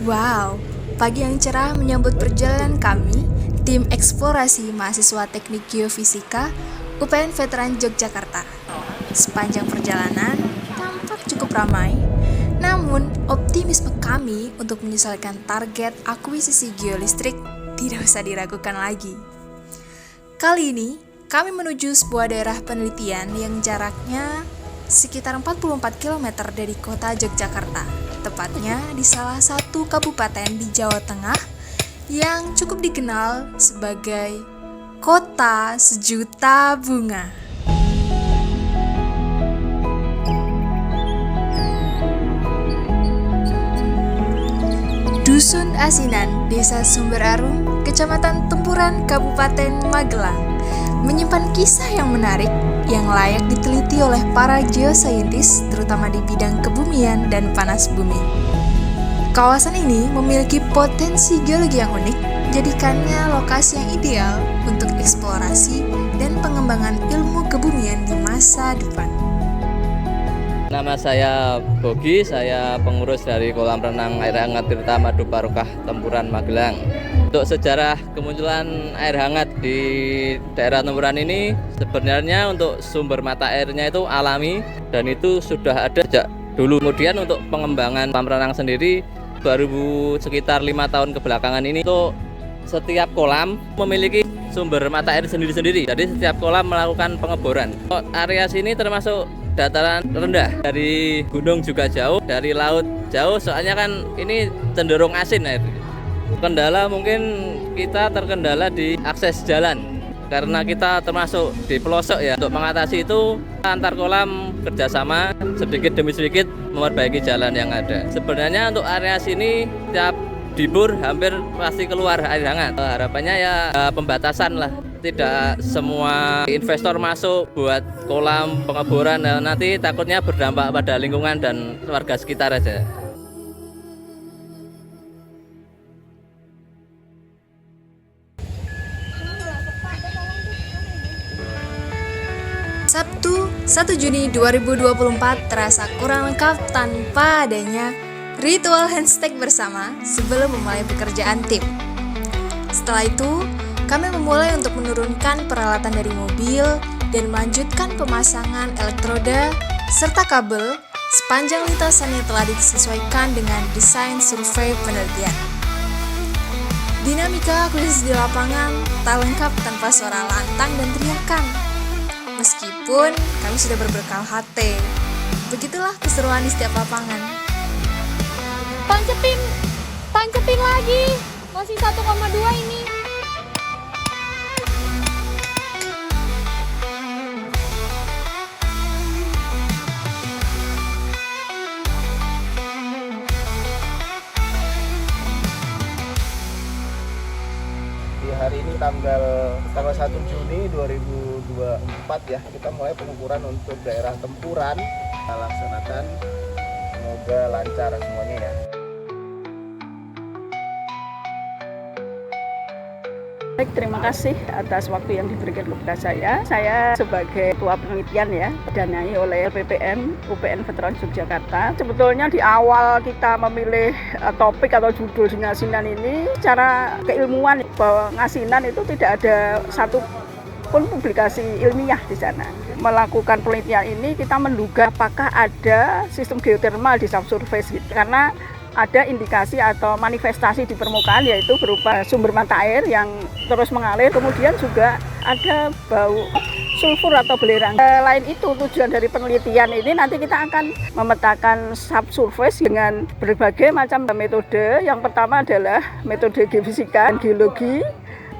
Wow, pagi yang cerah menyambut perjalanan kami, tim eksplorasi mahasiswa Teknik Geofisika UPN Veteran Yogyakarta. Sepanjang perjalanan, tampak cukup ramai, namun optimisme kami untuk menyelesaikan target akuisisi geolistrik tidak usah diragukan lagi. Kali ini, kami menuju sebuah daerah penelitian yang jaraknya sekitar 44 km dari kota Yogyakarta, tepatnya di salah satu kabupaten di Jawa Tengah yang cukup dikenal sebagai Kota Sejuta Bunga. Dusun Asinan, Desa Sumberarum, Kecamatan Tempuran, Kabupaten Magelang, menyimpan kisah yang menarik yang layak diteliti oleh para geosaintis, terutama di bidang kebumian dan panas bumi. Kawasan ini memiliki potensi geologi yang unik, jadikannya lokasi yang ideal untuk eksplorasi dan pengembangan ilmu kebumian di masa depan. Nama saya Bogi, saya pengurus dari kolam renang air hangat Tirta Madu Barokah Tempuran Magelang. Untuk sejarah kemunculan air hangat di daerah Tempuran ini, sebenarnya untuk sumber mata airnya itu alami dan itu sudah ada sejak dulu. Kemudian untuk pengembangan kolam renang sendiri baru sekitar 5 tahun kebelakangan ini, untuk setiap kolam memiliki sumber mata air sendiri-sendiri. Jadi setiap kolam melakukan pengeboran. Area sini termasuk dataran rendah, dari gunung juga jauh, dari laut jauh, soalnya kan ini cenderung asin air. Kendala mungkin kita terkendala di akses jalan, karena kita termasuk di pelosok ya. Untuk mengatasi itu antar kolam kerjasama sedikit demi sedikit memperbaiki jalan yang ada. Sebenarnya untuk area sini tiap dibur hampir pasti keluar air hangat. Harapannya ya pembatasan lah. Tidak semua investor masuk buat kolam pengeboran, nanti takutnya berdampak pada lingkungan dan warga sekitar aja. Sabtu, 1 Juni 2024 terasa kurang lengkap tanpa adanya ritual handshake bersama sebelum memulai pekerjaan tim. Setelah itu, kami memulai untuk menurunkan peralatan dari mobil dan melanjutkan pemasangan elektroda serta kabel sepanjang lintasan yang telah disesuaikan dengan desain survei penelitian. Dinamika akuisisi di lapangan tak lengkap tanpa suara lantang dan teriakan. Meskipun kami sudah berbekal HT, begitulah keseruan di setiap lapangan. Tancepin lagi, masih 1,2 ini. Hari ini tanggal 1 Juni 2024 ya, kita mulai pengukuran untuk daerah Tempuran. Kita laksanakan, semoga lancar semuanya ya. Baik, terima kasih atas waktu yang diberikan kepada saya. Saya sebagai ketua penelitian ya, didanai oleh LPPM UPN Veteran Yogyakarta. Sebetulnya di awal kita memilih topik atau judul Asinan ini, secara keilmuan bahwa Asinan itu tidak ada satu pun publikasi ilmiah di sana. Melakukan penelitian ini kita menduga apakah ada sistem geotermal di subsurface gitu. Karena ada indikasi atau manifestasi di permukaan, yaitu berupa sumber mata air yang terus mengalir, kemudian juga ada bau sulfur atau belerang. Selain itu, tujuan dari penelitian ini nanti kita akan memetakan subsurface dengan berbagai macam metode. Yang pertama adalah metode geofisika dan geologi,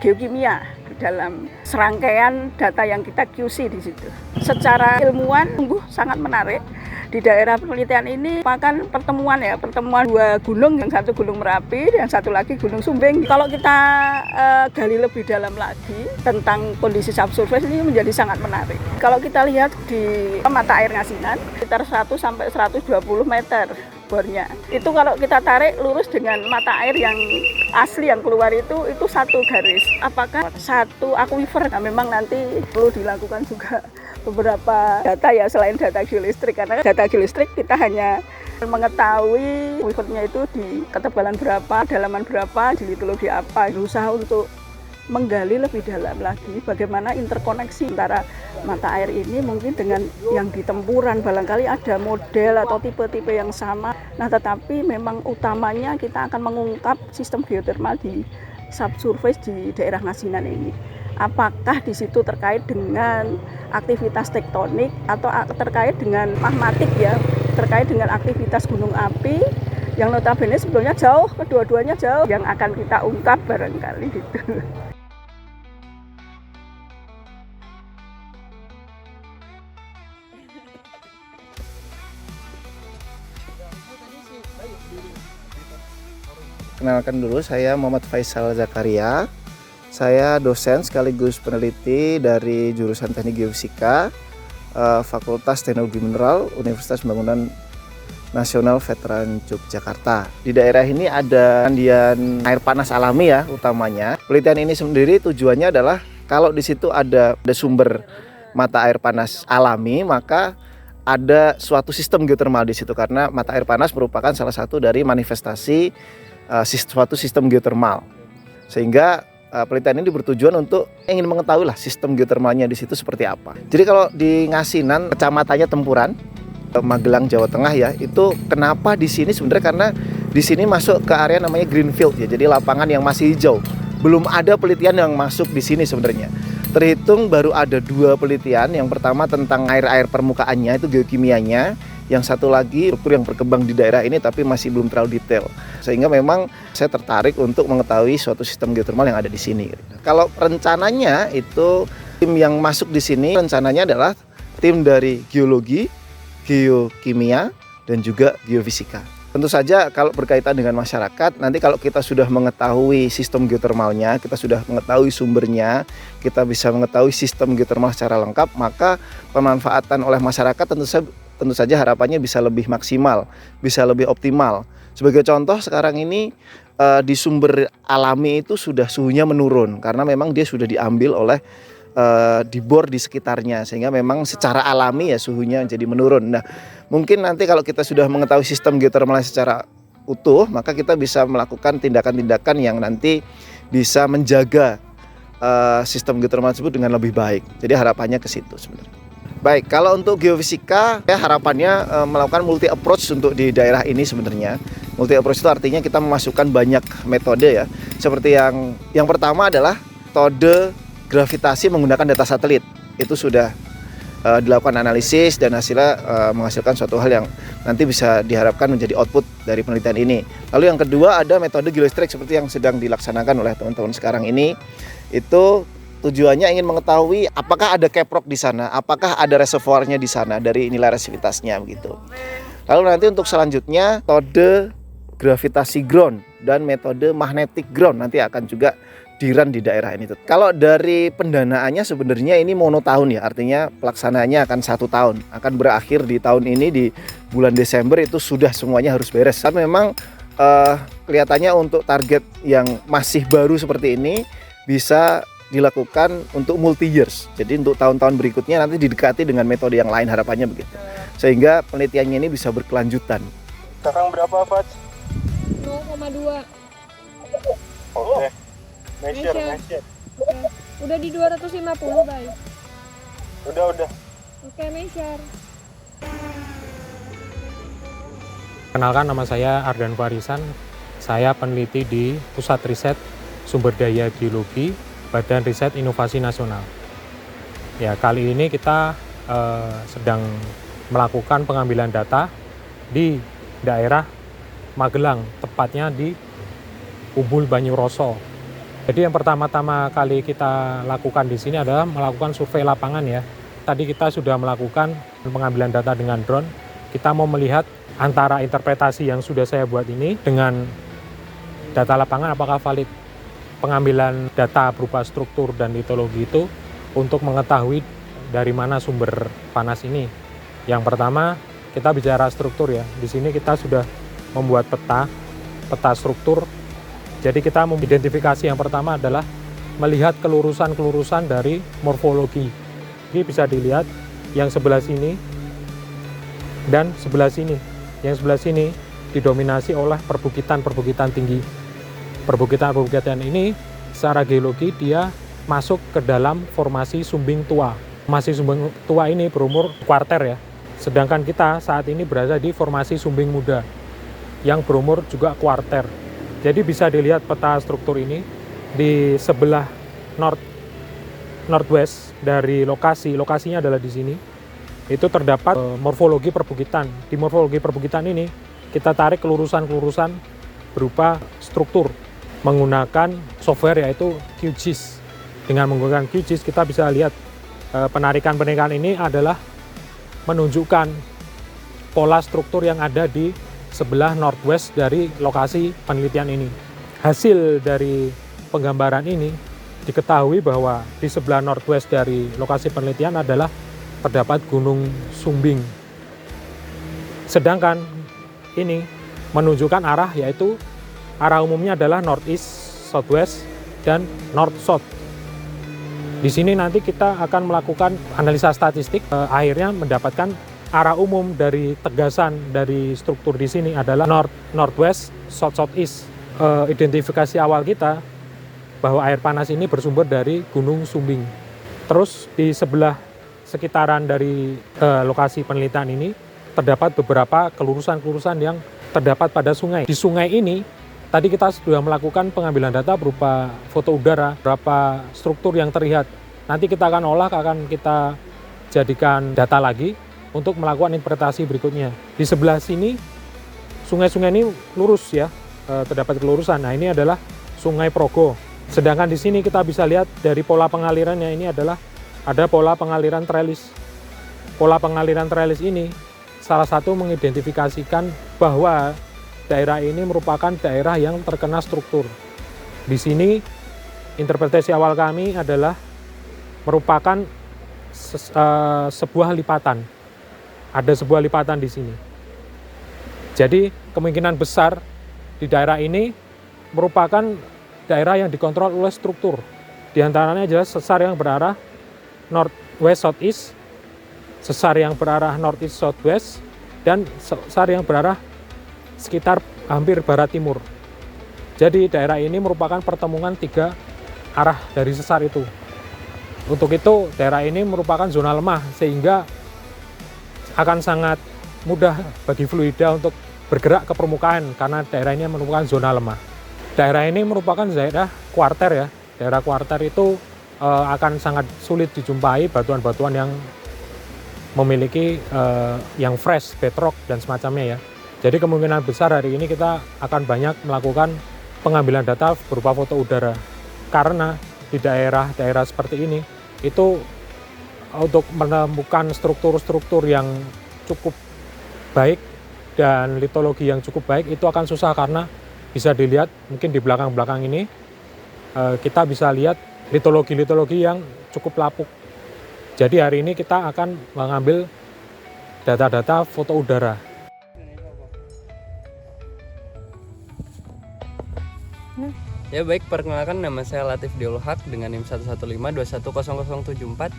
geokimia dalam serangkaian data yang kita QC di situ. Secara ilmuwan sungguh sangat menarik. Di daerah penelitian ini merupakan pertemuan dua gunung, yang satu Gunung Merapi, yang satu lagi Gunung Sumbing. Kalau kita gali lebih dalam lagi tentang kondisi subsurface ini menjadi sangat menarik. Kalau kita lihat di mata air Asinan, sekitar 100 sampai 120 meter bornya. Itu kalau kita tarik lurus dengan mata air yang asli yang keluar itu satu garis. Apakah satu akuifer? Nah, memang nanti perlu dilakukan juga beberapa data ya selain data geolistrik, karena data geolistrik kita hanya mengetahui wifotnya itu di ketebalan berapa, dalaman berapa, di litologi apa, berusaha untuk menggali lebih dalam lagi bagaimana interkoneksi antara mata air ini mungkin dengan yang di tempuran. Barangkali ada model atau tipe-tipe yang sama. Nah, tetapi memang utamanya kita akan mengungkap sistem geotermal di subsurface di daerah Ngasinan ini. Apakah di situ terkait dengan aktivitas tektonik atau terkait dengan magmatik ya, terkait dengan aktivitas gunung api yang notabene sebetulnya jauh, kedua-duanya jauh, yang akan kita ungkap barangkali gitu. Kenalkan dulu, saya Muhammad Faisal Zakaria. Saya dosen sekaligus peneliti dari jurusan Teknik Geofisika, Fakultas Teknologi Mineral, Universitas Pembangunan Nasional Veteran Yogyakarta. Di daerah ini ada pendian air panas alami ya utamanya. Penelitian ini sendiri tujuannya adalah kalau di situ ada sumber mata air panas alami, maka ada suatu sistem geotermal di situ, karena mata air panas merupakan salah satu dari manifestasi suatu sistem geotermal. Sehingga penelitian ini bertujuan untuk ingin mengetahui lah sistem geotermalnya di situ seperti apa. Jadi kalau di Ngasinan, kecamatannya Tempuran, Magelang, Jawa Tengah ya, itu kenapa di sini sebenarnya karena di sini masuk ke area namanya greenfield ya, jadi lapangan yang masih hijau. Belum ada penelitian yang masuk di sini sebenarnya. Terhitung baru ada 2 penelitian. Yang pertama tentang air-air permukaannya, itu geokimianya. Yang satu lagi struktur yang berkembang di daerah ini tapi masih belum terlalu detail. Sehingga memang saya tertarik untuk mengetahui suatu sistem geotermal yang ada di sini. Kalau rencananya itu tim yang masuk di sini rencananya adalah tim dari geologi, geokimia, dan juga geofisika. Tentu saja kalau berkaitan dengan masyarakat, nanti kalau kita sudah mengetahui sistem geotermalnya, kita sudah mengetahui sumbernya, kita bisa mengetahui sistem geotermal secara lengkap, maka pemanfaatan oleh masyarakat tentu saja harapannya bisa lebih maksimal, bisa lebih optimal. Sebagai contoh sekarang ini di sumber alami itu sudah suhunya menurun karena memang dia sudah diambil oleh di bor di sekitarnya, sehingga memang secara alami ya suhunya jadi menurun. Nah, mungkin nanti kalau kita sudah mengetahui sistem geotermal secara utuh, maka kita bisa melakukan tindakan-tindakan yang nanti bisa menjaga sistem geotermal tersebut dengan lebih baik. Jadi harapannya ke situ sebenarnya. Baik, kalau untuk geofisika ya harapannya melakukan multi approach untuk di daerah ini sebenarnya. Multi approach itu artinya kita memasukkan banyak metode ya. Seperti yang pertama adalah metode gravitasi menggunakan data satelit. Itu sudah dilakukan analisis dan hasilnya menghasilkan suatu hal yang nanti bisa diharapkan menjadi output dari penelitian ini. Lalu yang kedua ada metode geolistrik seperti yang sedang dilaksanakan oleh teman-teman sekarang ini. Itu tujuannya ingin mengetahui apakah ada caprock di sana, apakah ada reservoirnya di sana dari nilai resivitasnya begitu. Lalu nanti untuk selanjutnya metode gravitasi ground dan metode magnetic ground nanti akan juga di-run di daerah ini. Kalau dari pendanaannya sebenarnya ini monotahun ya, artinya pelaksanaannya akan 1 tahun, akan berakhir di tahun ini di bulan Desember itu sudah semuanya harus beres. Tapi memang kelihatannya untuk target yang masih baru seperti ini bisa dilakukan untuk multi years. Jadi untuk tahun-tahun berikutnya nanti didekati dengan metode yang lain, harapannya begitu. Sehingga penelitiannya ini bisa berkelanjutan. Sekarang berapa, Fat? 0,2. Oke. Measure. Measure. Oke. Udah di 250, Bay. Udah. Oke, measure. Kenalkan, nama saya Ardan Farisan. Saya peneliti di Pusat Riset Sumber Daya Geologi Badan Riset Inovasi Nasional. Ya, kali ini kita sedang melakukan pengambilan data di daerah Magelang, tepatnya di Ubul Banyuroso. Jadi yang pertama-tama kali kita lakukan di sini adalah melakukan survei lapangan ya. Tadi kita sudah melakukan pengambilan data dengan drone. Kita mau melihat antara interpretasi yang sudah saya buat ini dengan data lapangan apakah valid. Pengambilan data berupa struktur dan litologi itu untuk mengetahui dari mana sumber panas ini. Yang pertama kita bicara struktur ya. Di sini kita sudah membuat peta struktur. Jadi kita mengidentifikasi yang pertama adalah melihat kelurusan-kelurusan dari morfologi. Ini bisa dilihat yang sebelah sini dan sebelah sini. Yang sebelah sini didominasi oleh perbukitan tinggi. Perbukitan ini secara geologi dia masuk ke dalam formasi sumbing tua. Formasi sumbing tua ini berumur kuarter ya. Sedangkan kita saat ini berada di formasi sumbing muda yang berumur juga kuarter. Jadi bisa dilihat peta struktur ini di sebelah northwest dari lokasinya adalah di sini. Itu terdapat morfologi perbukitan. Di morfologi perbukitan ini kita tarik kelurusan-kelurusan berupa struktur menggunakan software yaitu QGIS. Dengan menggunakan QGIS kita bisa lihat penarikan-penarikan ini adalah menunjukkan pola struktur yang ada di sebelah northwest dari lokasi penelitian ini. Hasil dari penggambaran ini diketahui bahwa di sebelah northwest dari lokasi penelitian adalah terdapat Gunung Sumbing. Sedangkan ini menunjukkan arah, yaitu arah umumnya adalah northeast, southwest, dan north-south. Di sini nanti kita akan melakukan analisa statistik, akhirnya mendapatkan arah umum dari tegasan dari struktur di sini adalah northwest, south-southeast. Identifikasi awal kita bahwa air panas ini bersumber dari Gunung Sumbing. Terus di sebelah sekitaran dari lokasi penelitian ini terdapat beberapa kelurusan-kelurusan yang terdapat pada sungai. Di sungai ini tadi kita sudah melakukan pengambilan data berupa foto udara, beberapa struktur yang terlihat. Nanti kita akan olah, akan kita jadikan data lagi untuk melakukan interpretasi berikutnya. Di sebelah sini sungai-sungai ini lurus ya, terdapat kelurusan. Nah, ini adalah Sungai Progo. Sedangkan di sini kita bisa lihat dari pola pengalirannya ini adalah ada pola pengaliran trellis. Pola pengaliran trellis ini salah satu mengidentifikasikan bahwa daerah ini merupakan daerah yang terkena struktur. Di sini interpretasi awal kami adalah merupakan sebuah lipatan. Ada sebuah lipatan di sini. Jadi kemungkinan besar di daerah ini merupakan daerah yang dikontrol oleh struktur. Di antaranya adalah sesar yang berarah northwest southeast, sesar yang berarah northeast southwest, dan sesar yang berarah sekitar hampir barat timur. Jadi daerah ini merupakan pertemuan 3 arah dari sesar itu. Untuk itu daerah ini merupakan zona lemah sehingga akan sangat mudah bagi fluida untuk bergerak ke permukaan karena daerah ini merupakan zona lemah. Daerah ini merupakan daerah kuarter ya. Daerah kuarter itu akan sangat sulit dijumpai batuan-batuan yang memiliki yang fresh, bedrock dan semacamnya ya. Jadi kemungkinan besar hari ini kita akan banyak melakukan pengambilan data berupa foto udara. Karena di daerah-daerah seperti ini itu untuk menemukan struktur-struktur yang cukup baik dan litologi yang cukup baik itu akan susah karena bisa dilihat mungkin di belakang-belakang ini kita bisa lihat litologi yang cukup lapuk. Jadi hari ini kita akan mengambil data-data foto udara. Ya baik, perkenalkan nama saya Latif Diolhak dengan NIM 115210074.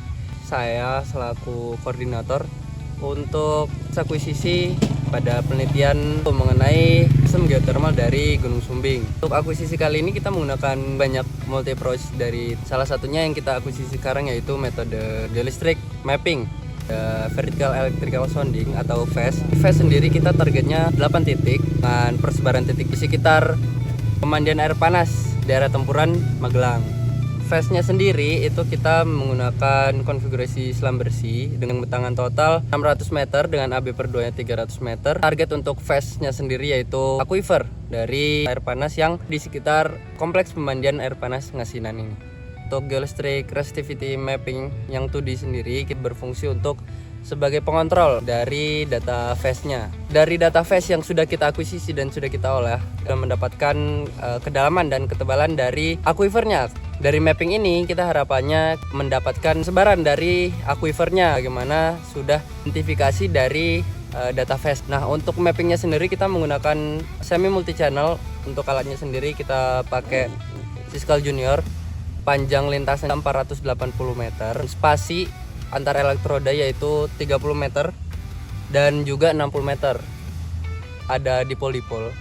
Saya selaku koordinator untuk akuisisi pada penelitian mengenai sistem geothermal dari Gunung Sumbing. Untuk akuisisi kali ini kita menggunakan banyak multi approach, dari salah satunya yang kita akuisisi sekarang yaitu metode geolistrik mapping, vertical electrical sounding atau VES. VES sendiri kita targetnya 8 titik dengan persebaran titik di sekitar pemandian air panas daerah tempuran Magelang. Phase-nya sendiri itu kita menggunakan konfigurasi selam bersih dengan bentangan total 600 meter dengan AB per 2 nya 300 meter. Target untuk phase-nya sendiri yaitu aquifer dari air panas yang di sekitar kompleks pemandian air panas Ngasinan ini. Untuk geolistrik resistivity mapping yang 2D sendiri kita berfungsi untuk sebagai pengontrol dari data phase-nya. Dari data phase yang sudah kita akuisisi dan sudah kita olah, kita mendapatkan kedalaman dan ketebalan dari aquifernya. Dari mapping ini kita harapannya mendapatkan sebaran dari aquifernya, bagaimana sudah identifikasi dari data phase. Nah, untuk mappingnya sendiri kita menggunakan semi multi channel. Untuk alatnya sendiri kita pakai Siscal Junior, panjang lintasan 480 meter, spasi antar elektroda yaitu 30 meter dan juga 60 meter. ada dipol-dipol.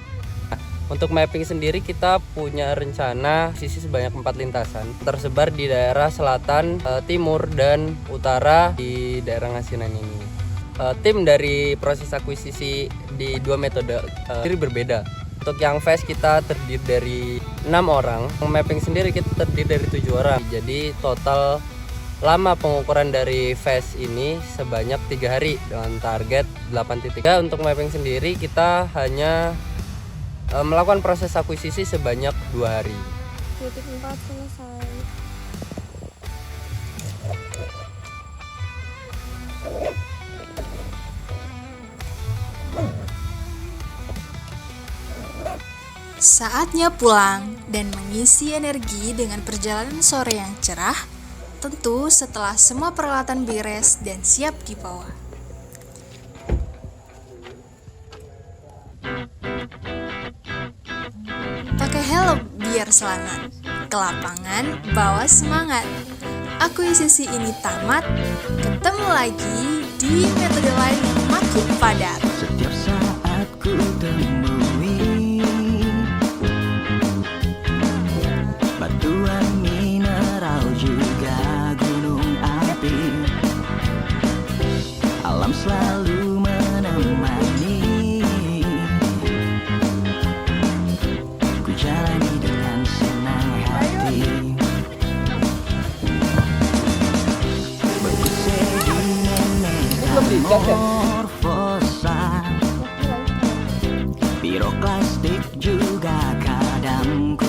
Untuk mapping sendiri kita punya rencana sisi sebanyak 4 lintasan tersebar di daerah selatan, timur, dan utara di daerah Ngasinan ini. Tim dari proses akuisisi di 2 metode ini berbeda. Untuk yang phase kita terdiri dari 6 orang, mapping sendiri kita terdiri dari 7 orang. Jadi total lama pengukuran dari phase ini sebanyak 3 hari dengan target 8 titik. Untuk mapping sendiri kita hanya melakukan proses akuisisi sebanyak 2 hari. Titik 4 selesai. Saatnya pulang dan mengisi energi dengan perjalanan sore yang cerah, tentu setelah semua peralatan beres dan siap dibawa. Pakai helm biar selamat, ke lapangan bawa semangat. Akuisisi ini tamat, ketemu lagi di metode lain yang makin padat. Setiap saat ku temui batuan mineral juga gunung api, alam selalu menemani. Ku jalani dengan senang hati. Metamorfosa, piroklastik juga kadang